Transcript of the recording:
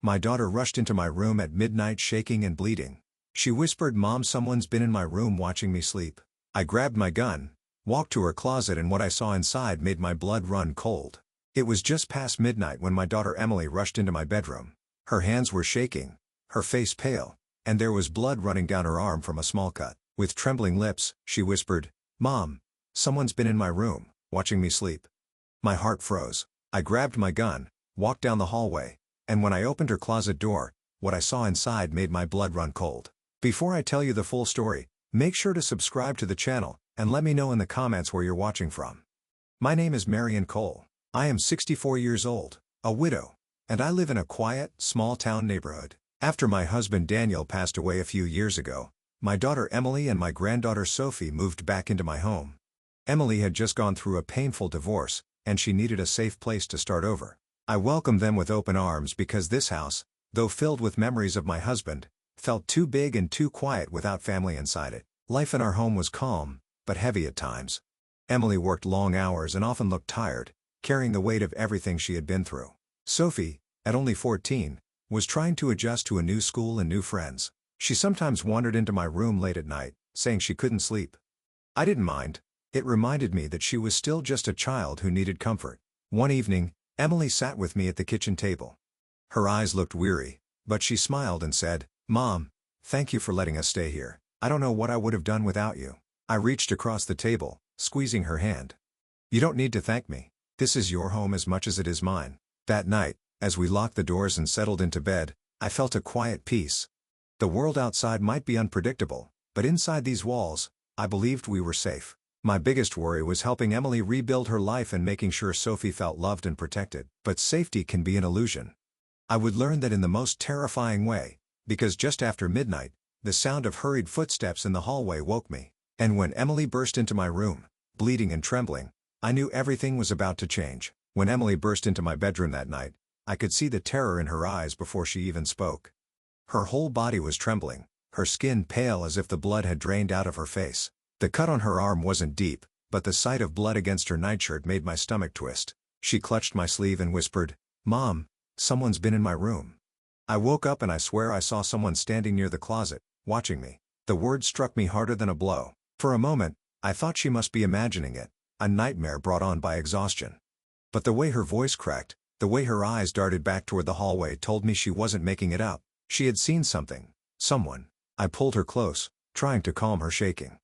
My daughter rushed into my room at midnight shaking and bleeding. She whispered, "Mom, someone's been in my room watching me sleep." I grabbed my gun, walked to her closet, and what I saw inside made my blood run cold. It was just past midnight when my daughter Emily rushed into my bedroom. Her hands were shaking, her face pale, and there was blood running down her arm from a small cut. With trembling lips, she whispered, "Mom, someone's been in my room, watching me sleep." My heart froze. I grabbed my gun, walked down the hallway, and when I opened her closet door, what I saw inside made my blood run cold. Before I tell you the full story, make sure to subscribe to the channel, and let me know in the comments where you're watching from. My name is Marion Cole. I am 64 years old, a widow, and I live in a quiet, small-town neighborhood. After my husband Daniel passed away a few years ago, my daughter Emily and my granddaughter Sophie moved back into my home. Emily had just gone through a painful divorce, and she needed a safe place to start over. I welcomed them with open arms because this house, though filled with memories of my husband, felt too big and too quiet without family inside it. Life in our home was calm, but heavy at times. Emily worked long hours and often looked tired, carrying the weight of everything she had been through. Sophie, at only 14, was trying to adjust to a new school and new friends. She sometimes wandered into my room late at night, saying she couldn't sleep. I didn't mind. It reminded me that she was still just a child who needed comfort. One evening, Emily sat with me at the kitchen table. Her eyes looked weary, but she smiled and said, "Mom, thank you for letting us stay here. I don't know what I would have done without you." I reached across the table, squeezing her hand. "You don't need to thank me. This is your home as much as it is mine." That night, as we locked the doors and settled into bed, I felt a quiet peace. The world outside might be unpredictable, but inside these walls, I believed we were safe. My biggest worry was helping Emily rebuild her life and making sure Sophie felt loved and protected. But safety can be an illusion. I would learn that in the most terrifying way, because just after midnight, the sound of hurried footsteps in the hallway woke me. And when Emily burst into my room, bleeding and trembling, I knew everything was about to change. When Emily burst into my bedroom that night, I could see the terror in her eyes before she even spoke. Her whole body was trembling, her skin pale as if the blood had drained out of her face. The cut on her arm wasn't deep, but the sight of blood against her nightshirt made my stomach twist. She clutched my sleeve and whispered, "Mom, someone's been in my room." I woke up and I swear I saw someone standing near the closet, watching me. The word struck me harder than a blow. For a moment, I thought she must be imagining it, a nightmare brought on by exhaustion. But the way her voice cracked, the way her eyes darted back toward the hallway told me she wasn't making it up. She had seen something. Someone. I pulled her close, trying to calm her shaking.